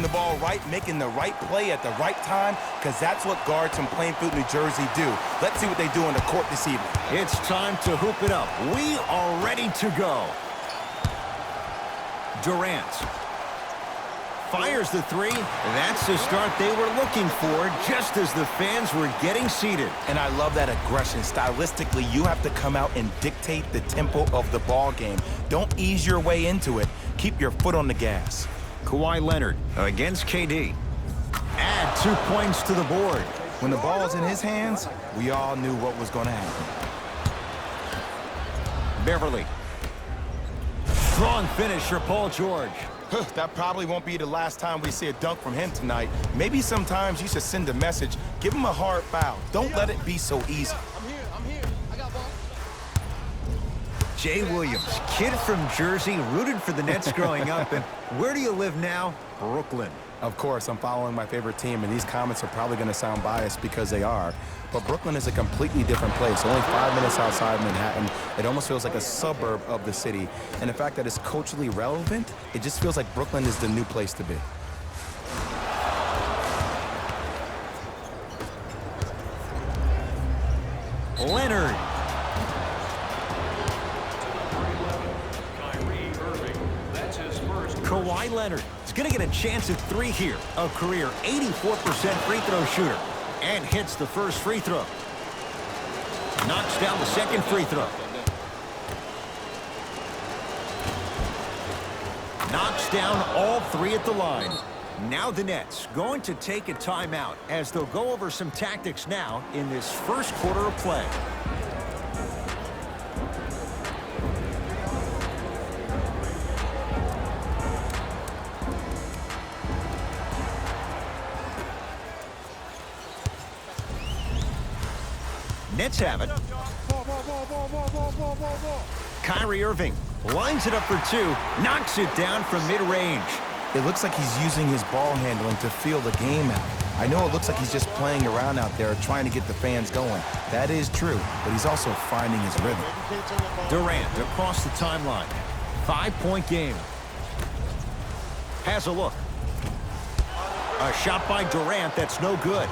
the ball right, making the right play at the right time, because that's what guards from Plainfield, New Jersey do. Let's see what they do on the court this evening. It's time to hoop it up. We are ready to go. Durant fires the three. That's the start they were looking for, just as the fans were getting seated. And I love that aggression. Stylistically, you have to come out and dictate the tempo of the ball game. Don't ease your way into it. Keep your foot on the gas. Kawhi Leonard against KD. Add 2 points to the board. When the ball's in his hands, we all knew what was going to happen. Beverly. Strong finish for Paul George. That probably won't be the last time we see a dunk from him tonight. Maybe sometimes you should send a message. Give him a hard foul. Don't let it be so easy. I'm here. I got ball. Jay Williams, kid from Jersey, rooted for the Nets growing up. And where do you live now? Brooklyn. Of course, I'm following my favorite team, and these comments are probably going to sound biased because they are. But Brooklyn is a completely different place. Only 5 minutes outside Manhattan. It almost feels like a suburb of the city. And the fact that it's culturally relevant, it just feels like Brooklyn is the new place to be. Leonard. Kawhi Leonard is going to get a chance at 3 here. A career 84% free throw shooter. And hits the first free throw. Knocks down the second free throw. Knocks down all 3 at the line. Now the Nets going to take a timeout as they'll go over some tactics now in this first quarter of play. Nets have it. Kyrie Irving lines it up for 2, knocks it down from mid-range. It looks like he's using his ball handling to feel the game out. I know it looks like he's just playing around out there trying to get the fans going. That is true, but he's also finding his rhythm. Durant across the timeline. 5-point game. Has a look. A shot by Durant that's no good.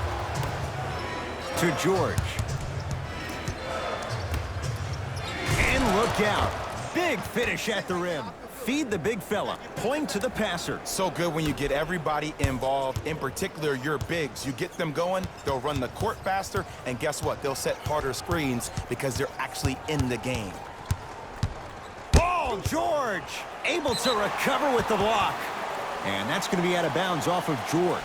To George. And look out. Big finish at the rim. Feed the big fella. Point to the passer. So good when you get everybody involved, in particular your bigs. You get them going, they'll run the court faster, and guess what? They'll set harder screens because they're actually in the game. Paul George able to recover with the block. And that's going to be out of bounds off of George.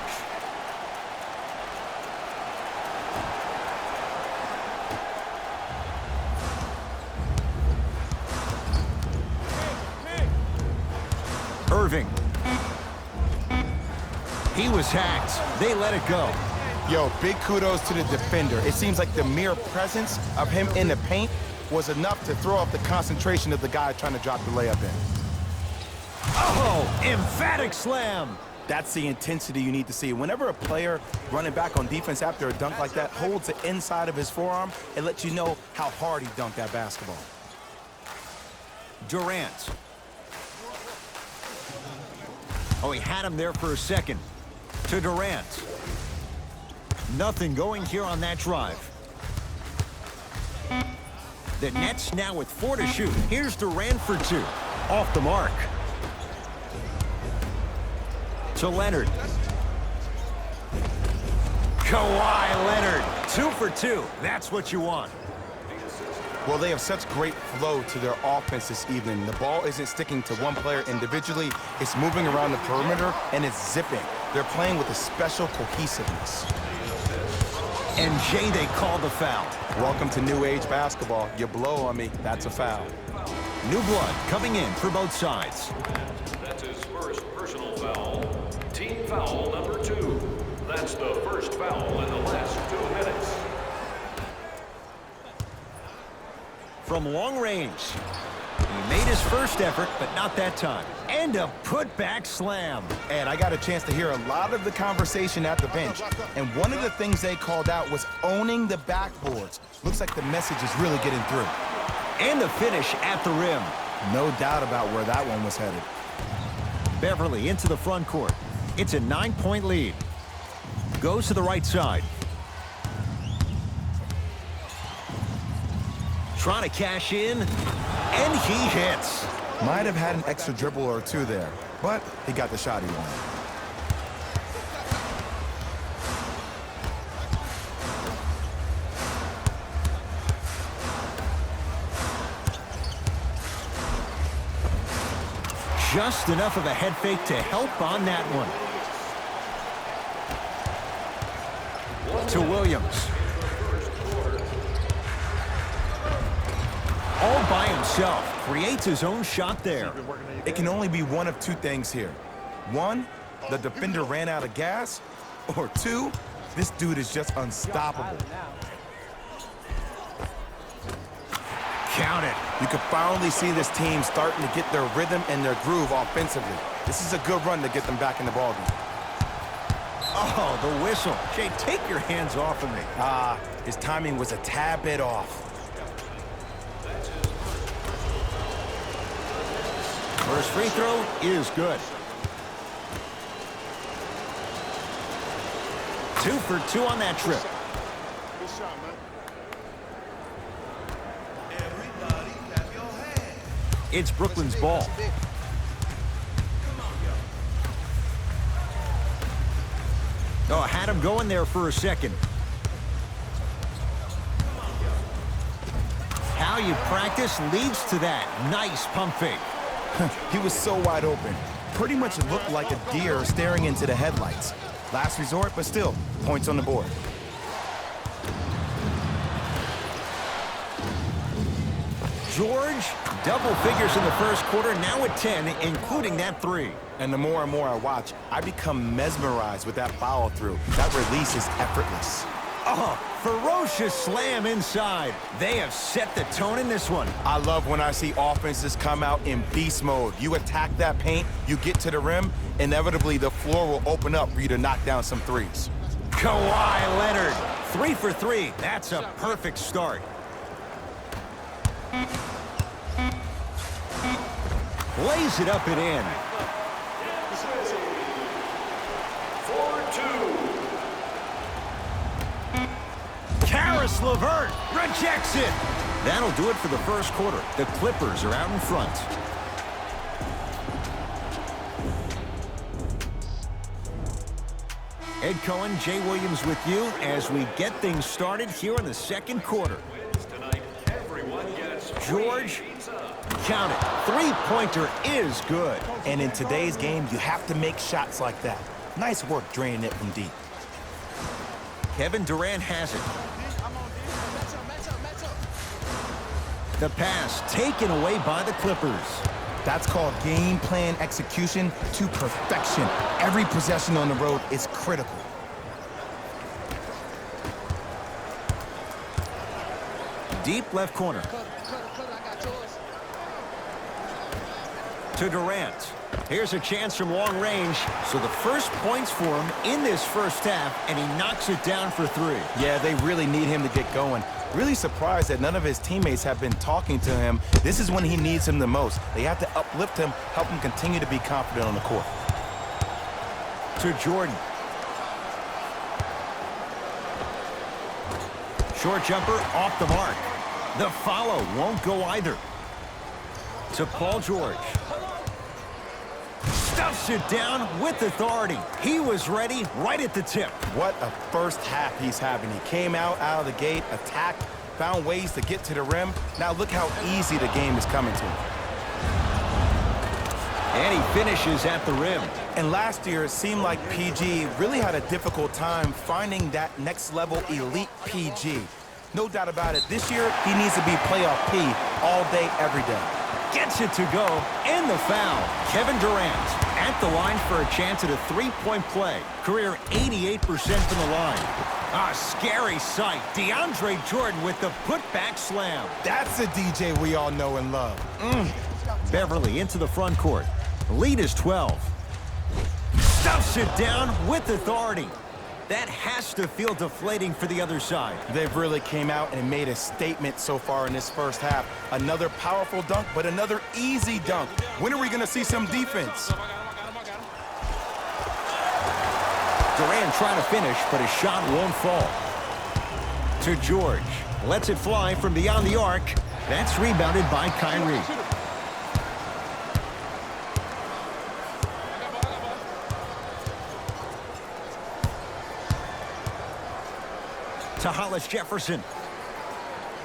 Irving. He was hacked. They let it go. Yo, big kudos to the defender. It seems like the mere presence of him in the paint was enough to throw off the concentration of the guy trying to drop the layup in. Oh, emphatic slam. That's the intensity you need to see. Whenever a player running back on defense after a dunk like that holds the inside of his forearm, it lets you know how hard he dunked that basketball. Durant. Oh, he had him there for a second. To Durant. Nothing going here on that drive. The Nets now with 4 to shoot. Here's Durant for 2. Off the mark. To Leonard. Kawhi Leonard. 2 for 2. That's what you want. Well, they have such great flow to their offense this evening. The ball isn't sticking to one player individually. It's moving around the perimeter, and it's zipping. They're playing with a special cohesiveness. And Jay, they call the foul. Welcome to new age basketball. You blow on me, that's a foul. New blood coming in for both sides. That's his first personal foul. Team foul number 2. That's the first foul in the last 2 minutes. From long range. He made his first effort, but not that time. And a putback slam. And I got a chance to hear a lot of the conversation at the bench. And one of the things they called out was owning the backboards. Looks like the message is really getting through. And the finish at the rim. No doubt about where that one was headed. Beverly into the front court. It's a 9-point lead. Goes to the right side. Trying to cash in, and he hits. Might have had an extra dribble or two there, but he got the shot he wanted. Just enough of a head fake to help on that one. To Williams. All by himself. Creates his own shot there. It can only be one of two things here. One, the defender ran out of gas. Or two, this dude is just unstoppable. Count it. You can finally see this team starting to get their rhythm and their groove offensively. This is a good run to get them back in the ballgame. Oh, the whistle. Jay, take your hands off of me. His timing was a tad bit off. First free throw is good. 2 for 2 on that trip. Good shot, man. It's Brooklyn's ball. Oh, had him going there for a second. How you practice leads to that. Nice pump fake. He was so wide open. Pretty much looked like a deer staring into the headlights. Last resort, but still, points on the board. George, double figures in the first quarter, now at 10, including that 3. And the more and more I watch, I become mesmerized with that follow-through. That release is effortless. Oh, ferocious slam inside. They have set the tone in this one. I love when I see offenses come out in beast mode. You attack that paint, you get to the rim, inevitably the floor will open up for you to knock down some threes. Kawhi Leonard, 3 for 3. That's a perfect start. Lays it up and in. 4-2. Karis LeVert rejects it. That'll do it for the first quarter. The Clippers are out in front. Ed Cohen, Jay Williams with you as we get things started here in the second quarter. Tonight, everyone gets George, count it. Three-pointer is good. And in today's game, you have to make shots like that. Nice work draining it from deep. Kevin Durant has it. I'm on D. Match up. The pass taken away by the Clippers. That's called game plan execution to perfection. Every possession on the road is critical. Deep left corner. Cutter, I got yours. To Durant. Here's a chance from long range. So the first points for him in this first half, and he knocks it down for 3. Yeah, they really need him to get going. Really surprised that none of his teammates have been talking to him. This is when he needs him the most. They have to uplift him, help him continue to be confident on the court. To Jordan. Short jumper off the mark. The follow won't go either. To Paul George. Stuffs it down with authority. He was ready right at the tip. What a first half he's having. He came out of the gate, attacked, found ways to get to the rim. Now look how easy the game is coming to him. And he finishes at the rim. And last year, it seemed like PG really had a difficult time finding that next level elite PG. No doubt about it, this year, he needs to be playoff P all day, every day. Gets it to go, and the foul. Kevin Durant at the line for a chance at a three-point play. Career 88% from the line. A scary sight. DeAndre Jordan with the putback slam. That's a DJ we all know and love. Beverly into the front court. Lead is 12. Stuffs it down with authority. That has to feel deflating for the other side. They've really came out and made a statement so far in this first half. Another powerful dunk, but another easy dunk. When are we going to see some defense? Durant trying to finish, but his shot won't fall. To George. Lets it fly from beyond the arc. That's rebounded by Kyrie. To Hollis Jefferson.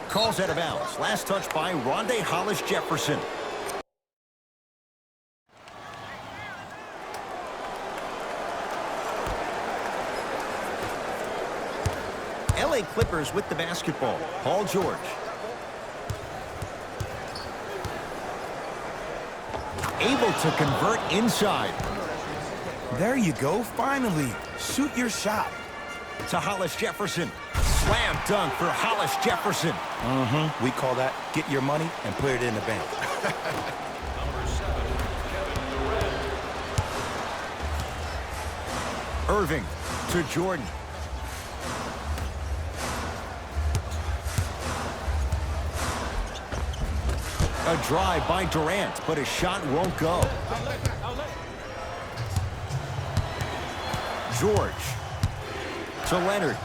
Calls out of bounds. Last touch by Rondae Hollis Jefferson. LA Clippers with the basketball. Paul George. Able to convert inside. There you go, finally. Shoot your shot. To Hollis Jefferson. Slam dunk for Hollis Jefferson. We call that get your money and put it in the bank. Number 7, Kevin Durant. Irving to Jordan. A drive by Durant, but his shot won't go. George to Leonard.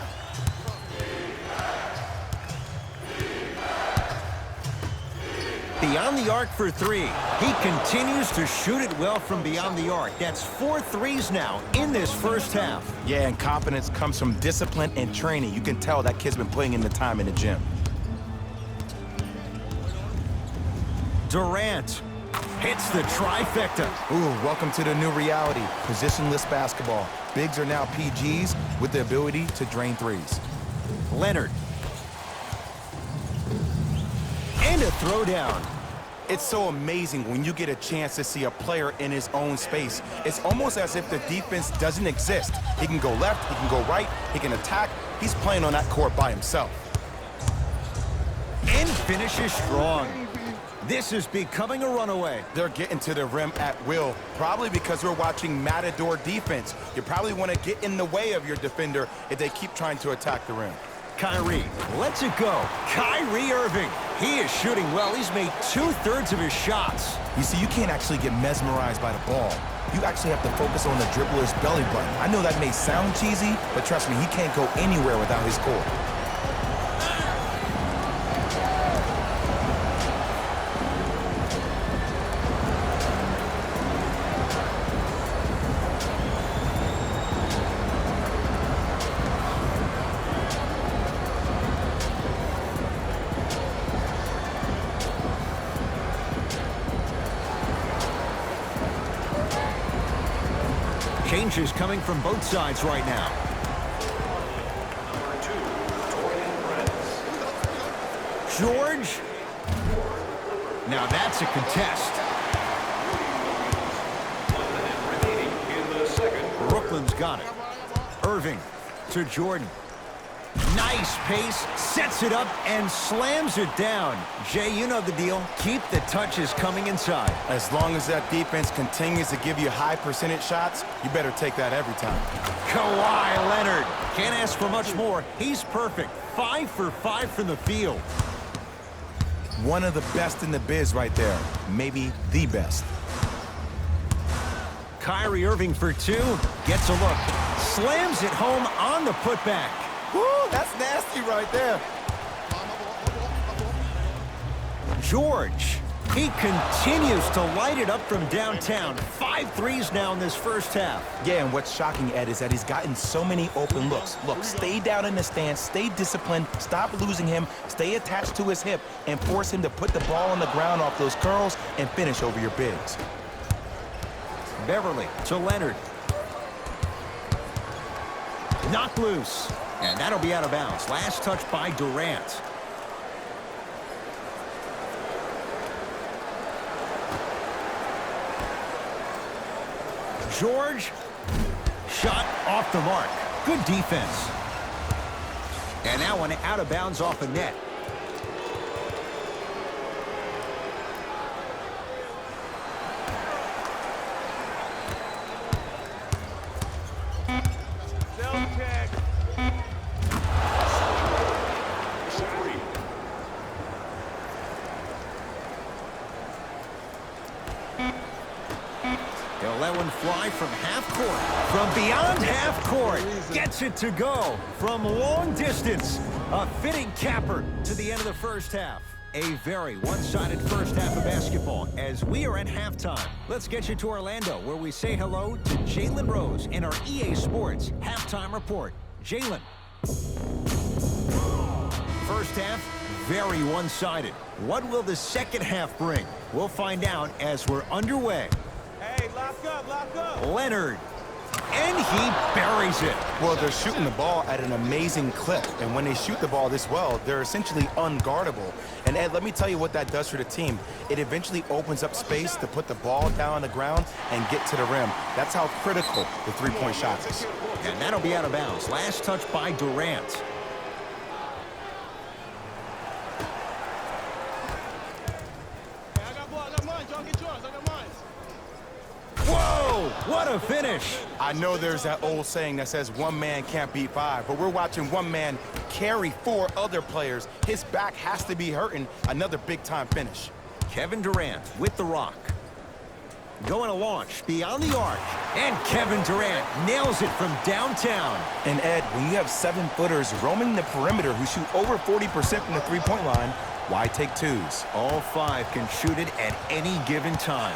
Beyond the arc for three. He continues to shoot it well from beyond the arc. That's 4 threes now in this first half. Yeah, and confidence comes from discipline and training. You can tell that kid's been putting in the time in the gym. Durant hits the trifecta. Ooh, welcome to the new reality. Positionless basketball. Bigs are now PGs with the ability to drain threes. Leonard. And a throwdown. It's so amazing when you get a chance to see a player in his own space. It's almost as if the defense doesn't exist. He can go left, he can go right, he can attack. He's playing on that court by himself. And finishes strong. This is becoming a runaway. They're getting to the rim at will, probably because we're watching Matador defense. You probably want to get in the way of your defender if they keep trying to attack the rim. Kyrie lets it go. Kyrie Irving. He is shooting well. He's made 2/3 of his shots. You see, you can't actually get mesmerized by the ball. You actually have to focus on the dribbler's belly button. I know that may sound cheesy, but trust me, he can't go anywhere without his core. Changes coming from both sides right now. Number 2, Torian Prince. George. Now that's a contest. 1 minute remaining in the second. Brooklyn's got it. Irving to Jordan. Nice pace, sets it up, and slams it down. Jay, you know the deal. Keep the touches coming inside. As long as that defense continues to give you high percentage shots, you better take that every time. Kawhi Leonard. Can't ask for much more. He's perfect. 5 for 5 from the field. One of the best in the biz right there. Maybe the best. Kyrie Irving for 2. Gets a look. Slams it home on the putback. Woo, that's nasty right there. George. He continues to light it up from downtown. 5 threes now in this first half. Yeah, and what's shocking, Ed, is that he's gotten so many open looks. Look, stay down in the stance, stay disciplined, stop losing him, stay attached to his hip, and force him to put the ball on the ground off those curls and finish over your bigs. Beverly to Leonard. Knocked loose. And that'll be out of bounds. Last touch by Durant. George. Shot off the mark. Good defense. And that one out of bounds off the net. They'll let one fly from half court. From beyond half court. Gets it to go from long distance. A fitting capper to the end of the first half. A very one-sided first half of basketball as we are at halftime. Let's get you to Orlando, where we say hello to Jalen Rose in our EA Sports Halftime Report. Jalen. First half, very one-sided. What will the second half bring? We'll find out as we're underway. Hey, lock up. Leonard. And he buries it. Well, they're shooting the ball at an amazing clip, and when they shoot the ball this well, they're essentially unguardable. And Ed, let me tell you what that does for the team. It eventually opens up space to put the ball down on the ground and get to the rim. That's how critical the three-point shot is. And that'll be out of bounds. Last touch by Durant. I got mine, John. Get yours. I got mine. Whoa, what a finish. I know there's that old saying that says one man can't beat five, but we're watching one man carry four other players. His back has to be hurting. Another big-time finish. Kevin Durant with the rock. Going to launch beyond the arc. And Kevin Durant nails it from downtown. And Ed, when you have 7-footers roaming the perimeter who shoot over 40% from the three-point line, why take twos? All five can shoot it at any given time.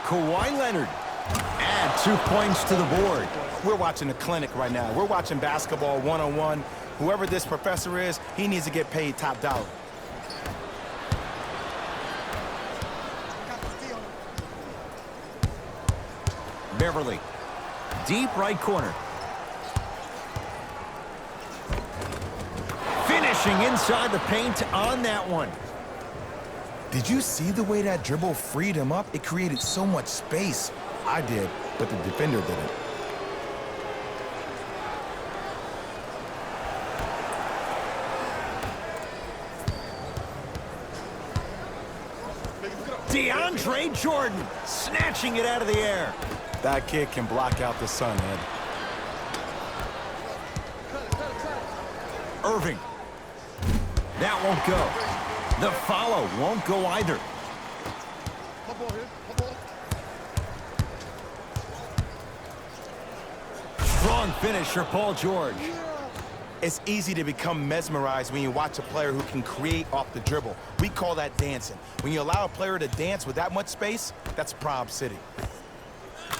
Kawhi Leonard. Add 2 points to the board. We're watching a clinic right now. We're watching basketball one-on-one. Whoever this professor is, he needs to get paid top dollar. Beverly. Deep right corner. Finishing inside the paint on that one. Did you see the way that dribble freed him up? It created so much space. I did, but the defender didn't. DeAndre Jordan snatching it out of the air. That kid can block out the sun, Ed. Irving. That won't go. The follow won't go either. Strong finish for Paul George. It's easy to become mesmerized when you watch a player who can create off the dribble. We call that dancing. When you allow a player to dance with that much space, that's Prob City.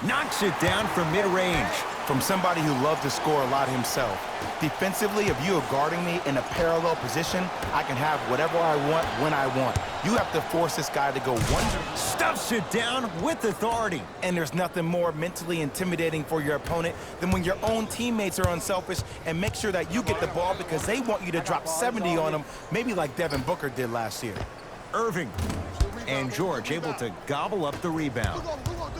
Knocks it down from mid-range. From somebody who loved to score a lot himself. Defensively, if you are guarding me in a parallel position, I can have whatever I want when I want. You have to force this guy to go one. Stuffs it down with authority. And there's nothing more mentally intimidating for your opponent than when your own teammates are unselfish and make sure that you get the ball because they want you to drop 70 on them, maybe like Devin Booker did last year. Irving. And George able to gobble up the rebound.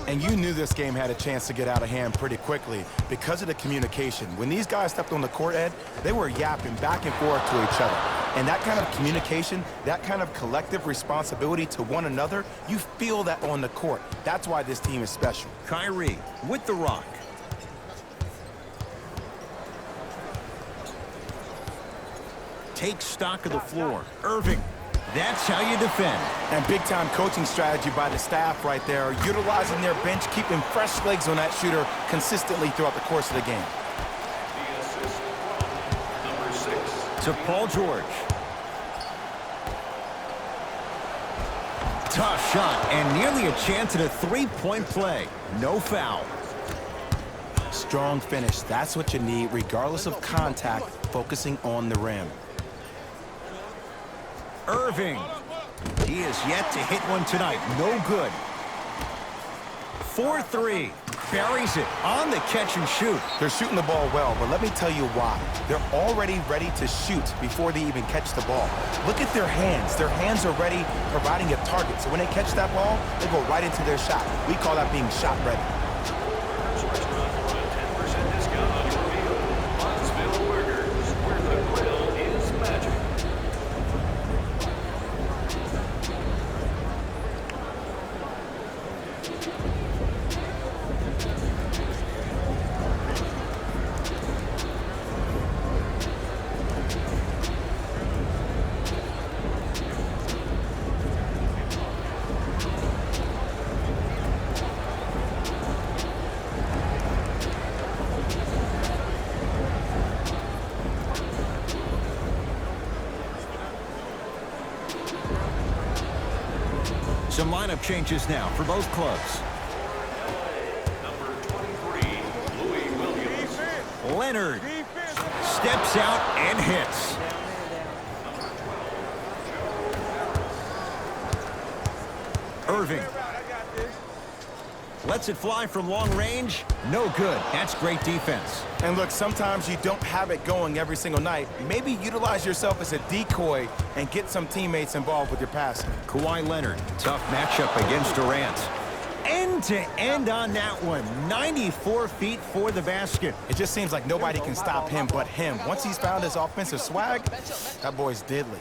And you knew this game had a chance to get out of hand pretty quickly because of the communication. When these guys stepped on the court, Ed, they were yapping back and forth to each other. And that kind of communication, that kind of collective responsibility to one another, you feel that on the court. That's why this team is special. Kyrie with the rock. Takes stock of the floor. Irving. That's how you defend. And big-time coaching strategy by the staff right there, utilizing their bench, keeping fresh legs on that shooter consistently throughout the course of the game. The assist from number 6. To Paul George. Tough shot and nearly a chance at a three-point play. No foul. Strong finish. That's what you need, regardless of contact, focusing on the rim. Irving. He is yet to hit one tonight. No good. 4-3. Buries it on the catch and shoot. They're shooting the ball well, but let me tell you why. They're already ready to shoot before they even catch the ball. Look at their hands. Their hands are ready, providing a target. So when they catch that ball, they go right into their shot. We call that being shot ready. Restaurant for a 10% discount on your meal. Huntsville Burgers, where the grill is magic. Some lineup changes now for both clubs. Number 23, Louis Williams. Leonard steps out and hits. Irving lets it fly from long range. No good. That's great defense. And look, sometimes you don't have it going every single night. Maybe utilize yourself as a decoy and get some teammates involved with your passing. Kawhi Leonard, tough matchup against Durant. End-to-end on that one. 94 feet for the basket. It just seems like nobody can stop him but him. Once he's found his offensive swag, that boy's deadly.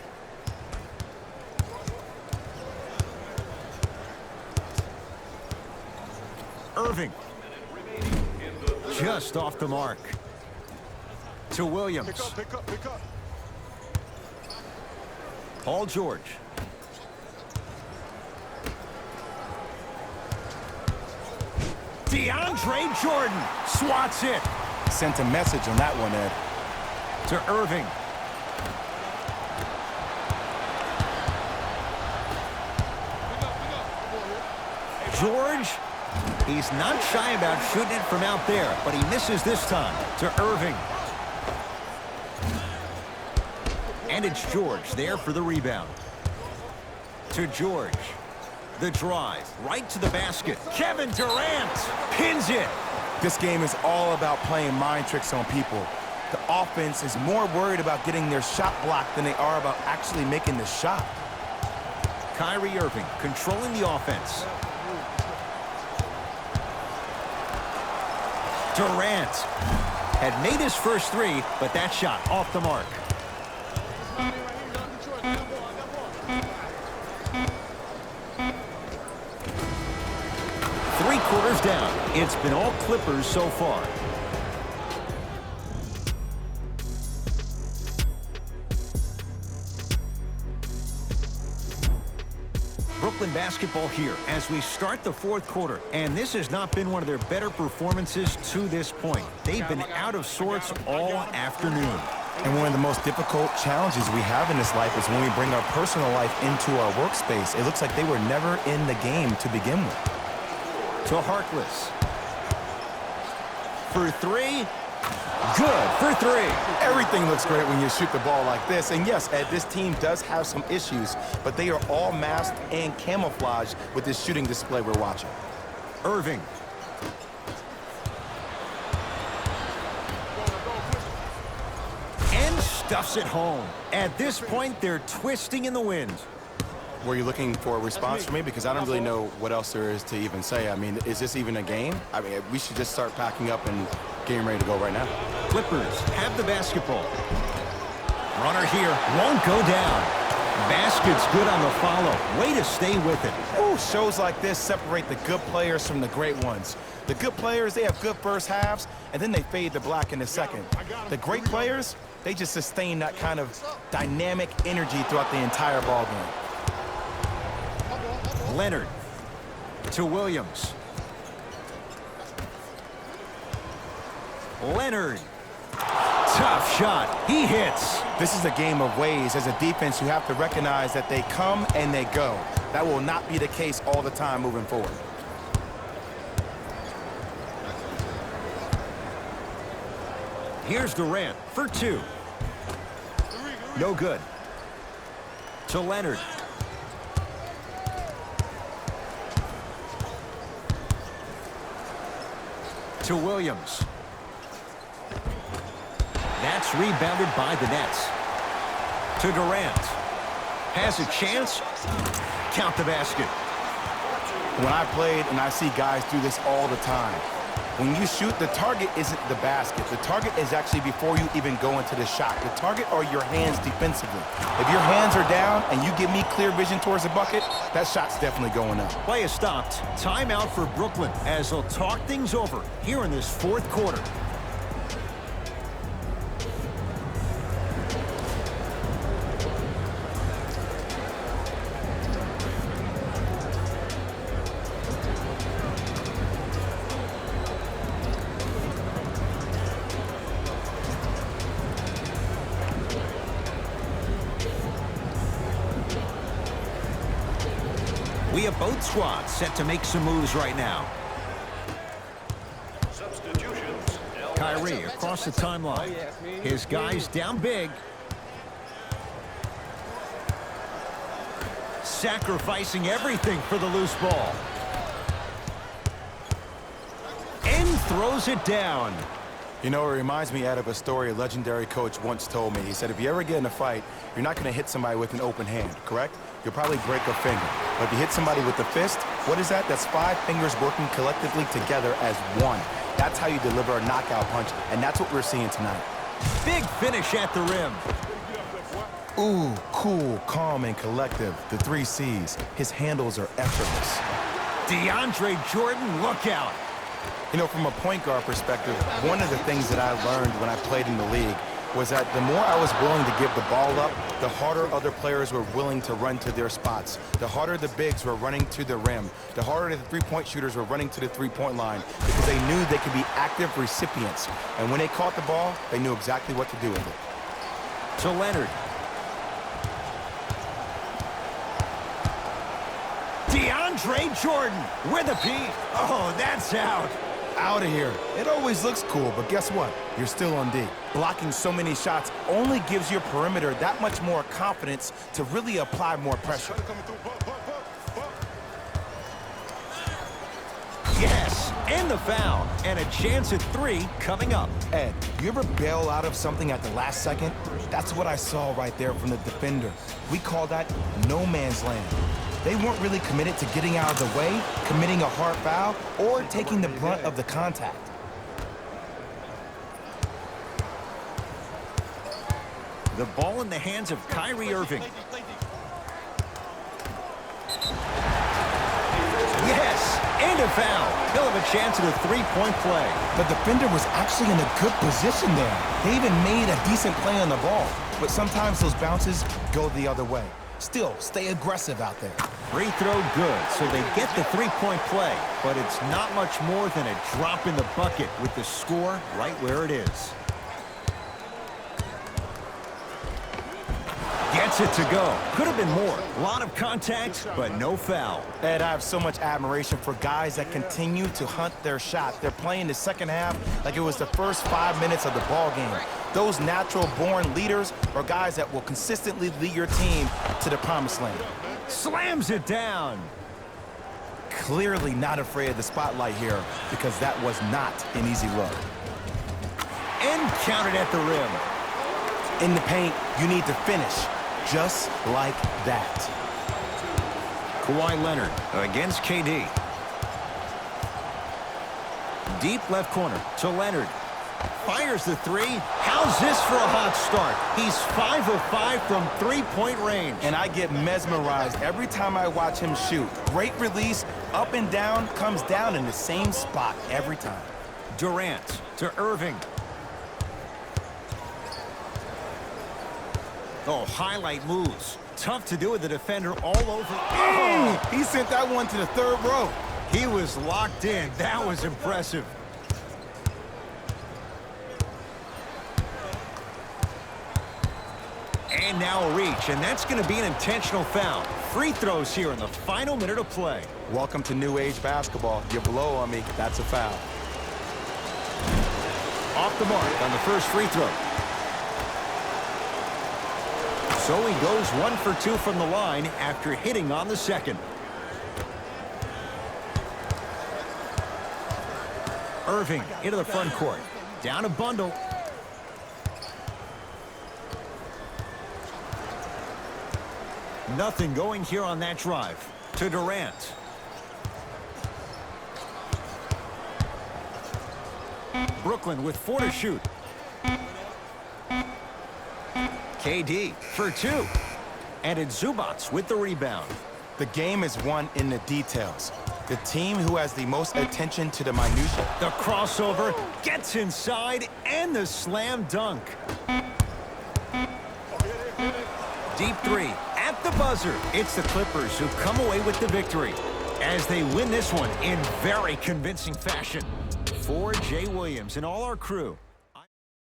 Irving. Just off the mark. To Williams. Pick up. Paul George. DeAndre Jordan swats it. Sent a message on that one, Ed. To Irving. George, he's not shy about shooting it from out there, but he misses this time. To Irving. And it's George there for the rebound. To George. The drive right to the basket. Kevin Durant pins it. This game is all about playing mind tricks on people. The offense is more worried about getting their shot blocked than they are about actually making the shot. Kyrie Irving controlling the offense. Durant had made his first three, but that shot off the mark. Three-quarters down. It's been all Clippers so far. Brooklyn basketball here as we start the fourth quarter, and this has not been one of their better performances to this point. They've been out of sorts all afternoon. And one of the most difficult challenges we have in this life is when we bring our personal life into our workspace. It looks like they were never in the game to begin with. To Harkless. For three. Good for three. Everything looks great when you shoot the ball like this. And yes, Ed, this team does have some issues, but they are all masked and camouflaged with this shooting display we're watching. Irving. And stuffs it home. At this point, they're twisting in the wind. Were you looking for a response from me? Because I don't really know what else there is to even say. I mean, is this even a game? I mean, we should just start packing up and getting ready to go right now. Clippers have the basketball. Runner here won't go down. Basket's good on the follow. Way to stay with it. Ooh, shows like this separate the good players from the great ones. The good players, they have good first halves, and then they fade to black in the second. The great players, they just sustain that kind of dynamic energy throughout the entire ball game. Leonard to Williams. Leonard. Tough shot. He hits. This is a game of ways. As a defense, you have to recognize that they come and they go. That will not be the case all the time moving forward. Here's Durant for two. No good. To Leonard. To Williams. That's rebounded by the Nets. To Durant. Has a chance. Count the basket. When I played, and I see guys do this all the time, when you shoot, the target isn't the basket. The target is actually before you even go into the shot. The target are your hands defensively. If your hands are down and you give me clear vision towards the bucket, that shot's definitely going up. Play is stopped. Timeout for Brooklyn as they'll talk things over here in this fourth quarter. We have both squads set to make some moves right now. Substitutions. Kyrie across the timeline. His guys down big. Sacrificing everything for the loose ball. And throws it down. You know, it reminds me out of a story a legendary coach once told me. He said, if you ever get in a fight, you're not going to hit somebody with an open hand, correct? You'll probably break a finger. But if you hit somebody with the fist, what is that? That's 5 fingers working collectively together as one. That's how you deliver a knockout punch, and that's what we're seeing tonight. Big finish at the rim. Ooh, cool, calm, and collective. The 3 C's. His handles are effortless. DeAndre Jordan, look out. You know, from a point guard perspective, one of the things that I learned when I played in the league was that the more I was willing to give the ball up, the harder other players were willing to run to their spots. The harder the bigs were running to the rim. The harder the three-point shooters were running to the three-point line because they knew they could be active recipients. And when they caught the ball, they knew exactly what to do with it. To Leonard. DeAndre Jordan with a P. Oh, that's out. Out of here. It always looks cool, but guess what? You're still on D. Blocking so many shots only gives your perimeter that much more confidence to really apply more pressure. Yes, and the foul. And a chance at 3 coming up. Ed, you ever bail out of something at the last second? That's what I saw right there from the defender. We call that no man's land. They weren't really committed to getting out of the way, committing a hard foul, or taking the brunt of the contact. The ball in the hands of Kyrie Irving. Yes, and a foul. He'll have a chance at a 3-point play. The defender was actually in a good position there. They even made a decent play on the ball, but sometimes those bounces go the other way. Still, stay aggressive out there. Free throw good, so they get the 3-point play, but it's not much more than a drop in the bucket with the score right where it is. Gets it to go. Could have been more. A lot of contact, but no foul. Ed, I have so much admiration for guys that continue to hunt their shot. They're playing the second half like it was the first 5 minutes of the ball game. Those natural-born leaders are guys that will consistently lead your team to the promised land. Slams it down. Clearly not afraid of the spotlight here because that was not an easy look. And counted at the rim. In the paint, you need to finish just like that. Kawhi Leonard against KD. Deep left corner to Leonard. Fires the 3. How's this for a hot start? He's 5 of 5 from 3-point range. And I get mesmerized every time I watch him shoot. Great release, up and down, comes down in the same spot every time. Durant to Irving. Oh, highlight moves. Tough to do with the defender all over. Oh, he sent that one to the third row. He was locked in. That was impressive. And now a reach, and that's going to be an intentional foul. Free throws here in the final minute of play. Welcome to new age basketball. You blow on me, that's a foul. Off the mark on the first free throw. So he goes 1 for 2 from the line after hitting on the second. Irving into the front court. Down a bundle. Nothing going here on that drive. To Durant. Brooklyn with 4 to shoot. KD for 2. And it's Zubac with the rebound. The game is won in the details. The team who has the most attention to the minutiae. The crossover gets inside and the slam dunk. Deep 3 at the buzzer. It's the Clippers who come away with the victory as they win this one in very convincing fashion. For Jay Williams and all our crew,